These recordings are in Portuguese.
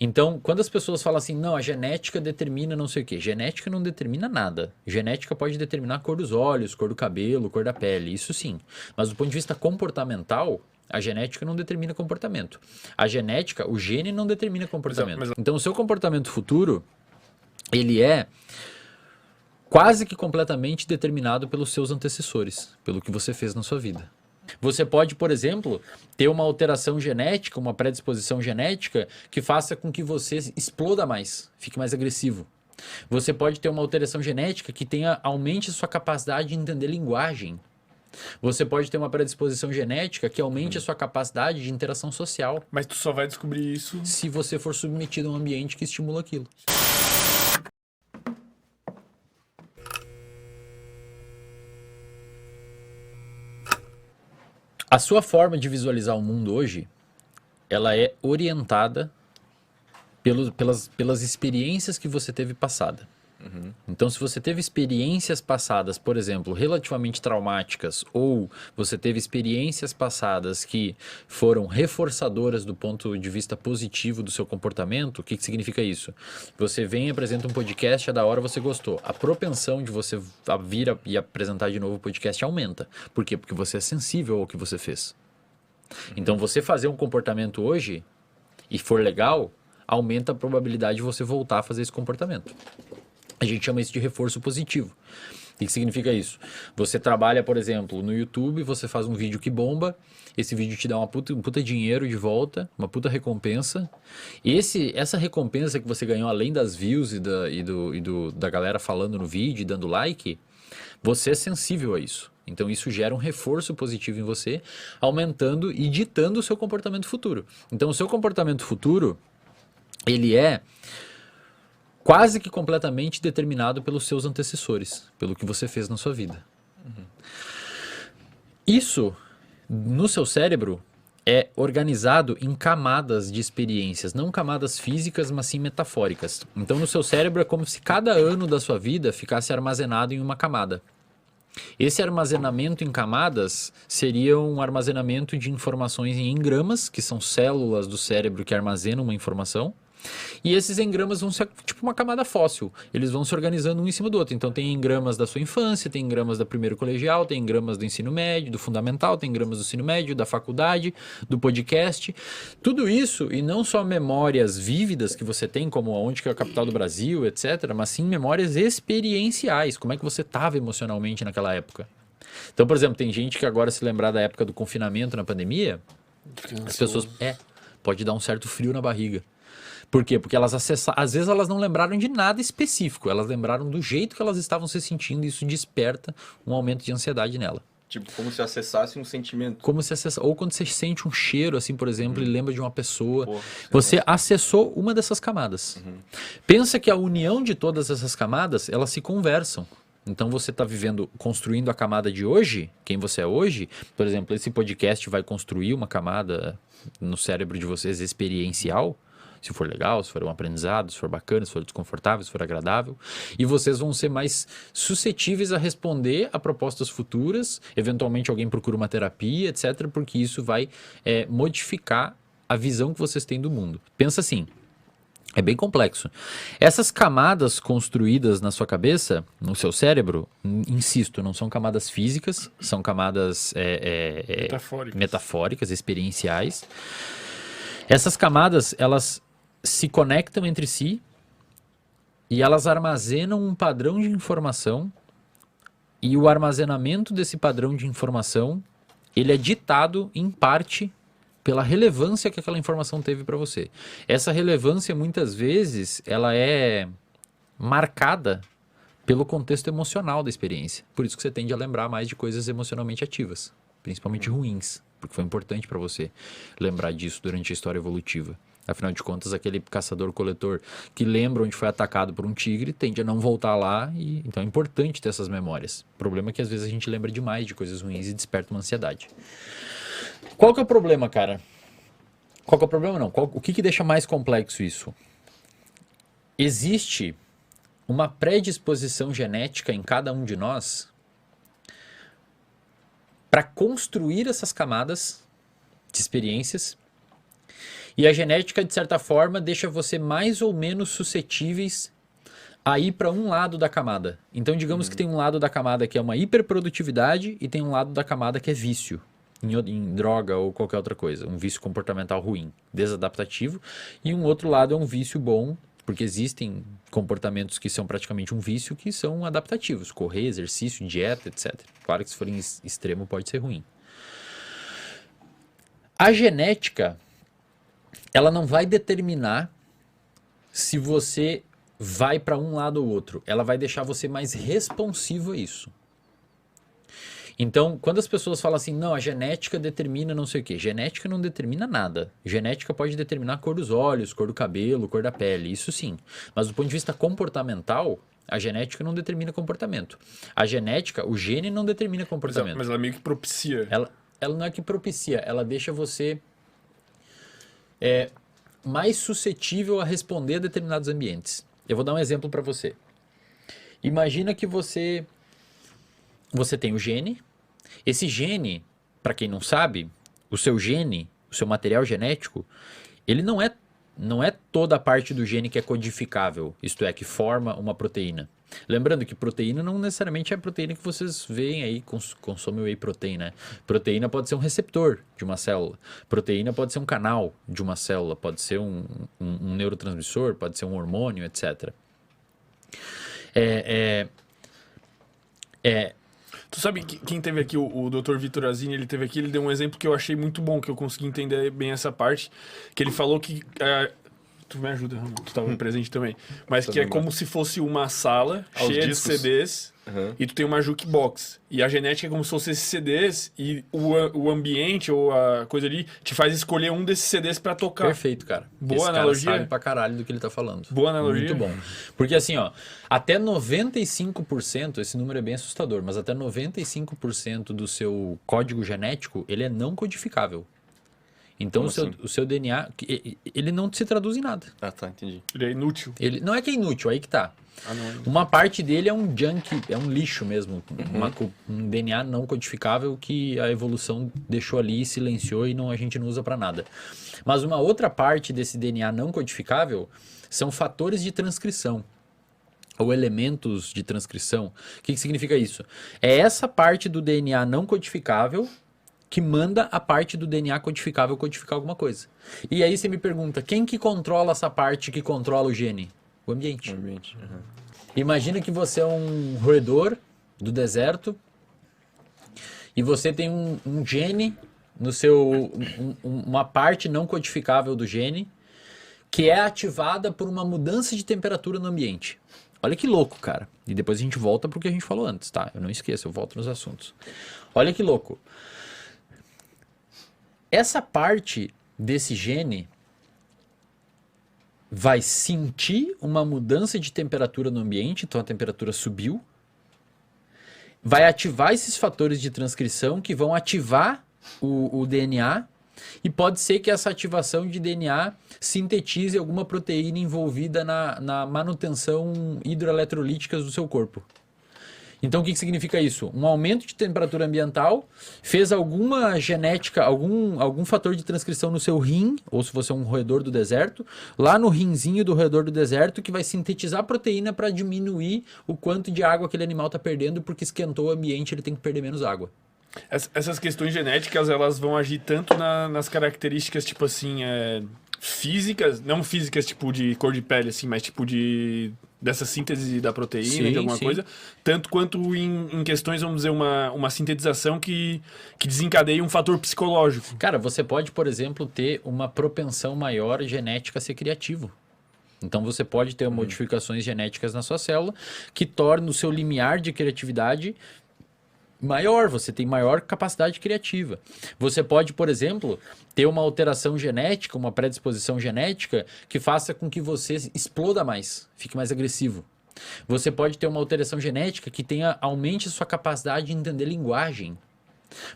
Então, quando as pessoas falam assim, não, a genética determina não sei o quê. Genética não determina nada. Genética pode determinar a cor dos olhos, cor do cabelo, cor da pele, isso sim. Mas do ponto de vista comportamental, a genética não determina comportamento. A genética, o gene não determina comportamento. Então, o seu comportamento futuro, ele é quase que completamente determinado pelos seus antecessores, pelo que você fez na sua vida. Você pode, por exemplo, ter uma alteração genética, uma predisposição genética que faça com que você exploda mais, fique mais agressivo. Você pode ter uma alteração genética que aumente a sua capacidade de entender linguagem. Você pode ter uma predisposição genética que aumente a sua capacidade de interação social. Mas tu só vai descobrir isso se você for submetido a um ambiente que estimula aquilo. A sua forma de visualizar o mundo hoje, ela é orientada pelas experiências que você teve passada. Então, se você teve experiências passadas, por exemplo, relativamente traumáticas, ou você teve experiências passadas que foram reforçadoras do ponto de vista positivo do seu comportamento, o que significa isso? Você vem e apresenta um podcast, é da hora, você gostou. A propensão de você vir e apresentar de novo o podcast aumenta. Por quê? Porque você é sensível ao que você fez. Então, você fazer um comportamento hoje e for legal, aumenta a probabilidade de você voltar a fazer esse comportamento. A gente chama isso de reforço positivo. O que significa isso? Você trabalha, por exemplo, no YouTube, você faz um vídeo que bomba, esse vídeo te dá um puta dinheiro de volta, uma puta recompensa. Essa recompensa que você ganhou, além das views da galera falando no vídeo e dando like, você é sensível a isso. Então isso gera um reforço positivo em você, aumentando e ditando o seu comportamento futuro. Então o seu comportamento futuro, ele é quase que completamente determinado pelos seus antecessores, pelo que você fez na sua vida. Isso, no seu cérebro, é organizado em camadas de experiências, não camadas físicas, mas sim metafóricas. Então, no seu cérebro é como se cada ano da sua vida ficasse armazenado em uma camada. Esse armazenamento em camadas seria um armazenamento de informações em engramas, que são células do cérebro que armazenam uma informação. E esses engramas vão ser tipo uma camada fóssil. Eles vão se organizando um em cima do outro. Então tem engramas da sua infância, tem engramas da primeiro colegial, tem engramas do ensino médio, do fundamental, tem engramas do ensino médio, da faculdade, do podcast. Tudo isso, e não só memórias vívidas que você tem, como onde que é a capital do Brasil, etc., mas sim memórias experienciais. Como é que você estava emocionalmente naquela época. Então, por exemplo, tem gente que agora se lembrar da época do confinamento na pandemia, as pessoas... pode dar um certo frio na barriga. Por quê? Porque elas às vezes elas não lembraram de nada específico, elas lembraram do jeito que elas estavam se sentindo e isso desperta um aumento de ansiedade nela. Tipo, como se acessasse um sentimento. Ou quando você sente um cheiro, assim, por exemplo, e lembra de uma pessoa. Você acessou uma dessas camadas. Pensa que a união de todas essas camadas, elas se conversam. Então você está construindo a camada de hoje, quem você é hoje. Por exemplo, esse podcast vai construir uma camada no cérebro de vocês experiencial. Se for legal, se for um aprendizado, se for bacana, se for desconfortável, se for agradável. E vocês vão ser mais suscetíveis a responder a propostas futuras. Eventualmente alguém procura uma terapia, etc. Porque isso vai modificar a visão que vocês têm do mundo. Pensa assim, é bem complexo. Essas camadas construídas na sua cabeça, no seu cérebro, insisto, não são camadas físicas, são camadas metafóricas, experienciais. Essas camadas, elas se conectam entre si e elas armazenam um padrão de informação e o armazenamento desse padrão de informação, ele é ditado em parte pela relevância que aquela informação teve para você. Essa relevância, muitas vezes, ela é marcada pelo contexto emocional da experiência. Por isso que você tende a lembrar mais de coisas emocionalmente ativas, principalmente ruins, porque foi importante para você lembrar disso durante a história evolutiva. Afinal de contas, aquele caçador-coletor que lembra onde foi atacado por um tigre tende a não voltar lá, e então é importante ter essas memórias. O problema é que às vezes a gente lembra demais de coisas ruins e desperta uma ansiedade. Qual que é o problema, cara? Qual que é o problema, não? O que deixa mais complexo isso? Existe uma predisposição genética em cada um de nós para construir essas camadas de experiências E a genética, de certa forma, deixa você mais ou menos suscetíveis a ir para um lado da camada. Então, digamos que tem um lado da camada que é uma hiperprodutividade e tem um lado da camada que é vício. Em droga ou qualquer outra coisa. Um vício comportamental ruim, desadaptativo. E um outro lado é um vício bom, porque existem comportamentos que são praticamente um vício que são adaptativos. Correr, exercício, dieta, etc. Claro que se for em extremo pode ser ruim. A genética, ela não vai determinar se você vai para um lado ou outro. Ela vai deixar você mais responsivo a isso. Então, quando as pessoas falam assim, não, a genética determina não sei o quê. Genética não determina nada. Genética pode determinar a cor dos olhos, cor do cabelo, cor da pele, isso sim. Mas do ponto de vista comportamental, a genética não determina comportamento. A genética, o gene não determina comportamento. Mas ela meio que propicia. Ela não é que propicia, ela deixa você mais suscetível a responder a determinados ambientes. Eu vou dar um exemplo para você. Imagina que você tem o gene. Esse gene, para quem não sabe, o seu gene, o seu material genético, ele não é toda a parte do gene que é codificável, isto é, que forma uma proteína. Lembrando que proteína não necessariamente é a proteína que vocês veem aí, consomem whey protein, né? Proteína pode ser um receptor de uma célula. Proteína pode ser um canal de uma célula, pode ser um neurotransmissor, pode ser um hormônio, etc. Tu sabe que quem teve aqui, o Dr. Vitor Azini, ele teve aqui, ele deu um exemplo que eu achei muito bom, que eu consegui entender bem essa parte, que ele falou que... tu me ajuda, Ramon, tu estava presente também. Mas que é como se fosse uma sala cheia de CDs e tu tem uma jukebox. E a genética é como se fosse esses CDs e o ambiente ou a coisa ali te faz escolher um desses CDs para tocar. Perfeito, cara. Boa analogia. Cara sabe pra caralho do que ele tá falando. Boa analogia. Muito bom. Porque assim, ó, até 95%, esse número é bem assustador, mas até 95% do seu código genético, ele é não codificável. Então o seu DNA, ele não se traduz em nada. Ah, tá, entendi. Ele é inútil. Ele não é que é inútil, aí que tá. Não. Uma parte dele é um junk, é um lixo mesmo. Um DNA não codificável que a evolução deixou ali, silenciou e a gente não usa para nada. Mas uma outra parte desse DNA não codificável são fatores de transcrição. Ou elementos de transcrição. O que significa isso? É essa parte do DNA não codificável que manda a parte do DNA codificável codificar alguma coisa. E aí você me pergunta, quem que controla essa parte que controla o gene? O ambiente. Imagina que você é um roedor do deserto e você tem um gene no seu... uma parte não codificável do gene que é ativada por uma mudança de temperatura no ambiente. Olha que louco, cara. E depois a gente volta pro que a gente falou antes, tá? Eu não esqueço, eu volto nos assuntos. Olha que louco. Essa parte desse gene vai sentir uma mudança de temperatura no ambiente, então a temperatura subiu, vai ativar esses fatores de transcrição que vão ativar o DNA e pode ser que essa ativação de DNA sintetize alguma proteína envolvida na manutenção hidroeletrolítica do seu corpo. Então, o que significa isso? Um aumento de temperatura ambiental fez alguma genética, algum fator de transcrição no seu rim, ou se você é um roedor do deserto, lá no rinzinho do roedor do deserto, que vai sintetizar proteína para diminuir o quanto de água aquele animal está perdendo, porque esquentou o ambiente, ele tem que perder menos água. Essas questões genéticas, elas vão agir tanto nas características, tipo assim, físicas, não físicas tipo de cor de pele, assim, mas tipo dessa síntese da proteína, de alguma coisa, tanto quanto em questões, vamos dizer, uma sintetização que desencadeia um fator psicológico. Cara, você pode, por exemplo, ter uma propensão maior genética a ser criativo. Então você pode ter modificações genéticas na sua célula que tornam o seu limiar de criatividade maior, você tem maior capacidade criativa. Você pode, por exemplo, ter uma alteração genética, uma predisposição genética que faça com que você exploda mais, fique mais agressivo. Você pode ter uma alteração genética que aumente a sua capacidade de entender linguagem.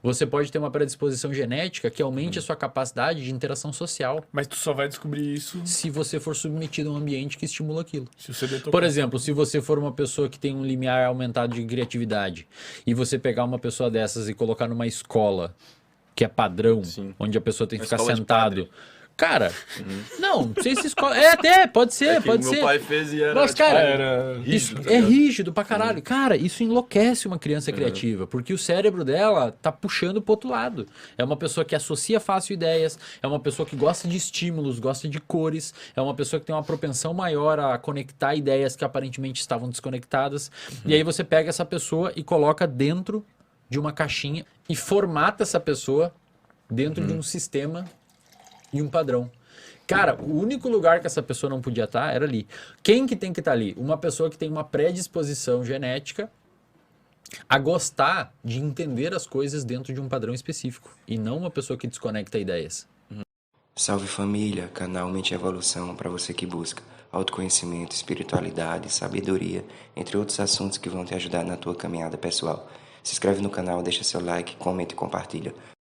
Você pode ter uma predisposição genética que aumente a sua capacidade de interação social. Mas tu só vai descobrir isso se você for submetido a um ambiente que estimula aquilo. Se você tocar. Por exemplo, se você for uma pessoa que tem um limiar aumentado de criatividade e você pegar uma pessoa dessas e colocar numa escola que é padrão, onde a pessoa tem que ficar sentado Cara, não sei se escola. É, até, pode ser, que pode meu ser. pai fez e era, Mas, tipo, cara, era isso rígido, tá é ligado? rígido pra caralho. Cara, isso enlouquece uma criança criativa, porque o cérebro dela tá puxando pro outro lado. É uma pessoa que associa fácil ideias, é uma pessoa que gosta de estímulos, gosta de cores, é uma pessoa que tem uma propensão maior a conectar ideias que aparentemente estavam desconectadas. E aí você pega essa pessoa e coloca dentro de uma caixinha e formata essa pessoa dentro de um sistema e um padrão. Cara, o único lugar que essa pessoa não podia estar era ali. Quem que tem que estar ali? Uma pessoa que tem uma predisposição genética a gostar de entender as coisas dentro de um padrão específico. E não uma pessoa que desconecta ideias. Salve família, canal Mente Evolução para você que busca autoconhecimento, espiritualidade, sabedoria, entre outros assuntos que vão te ajudar na tua caminhada pessoal. Se inscreve no canal, deixa seu like, comenta e compartilha.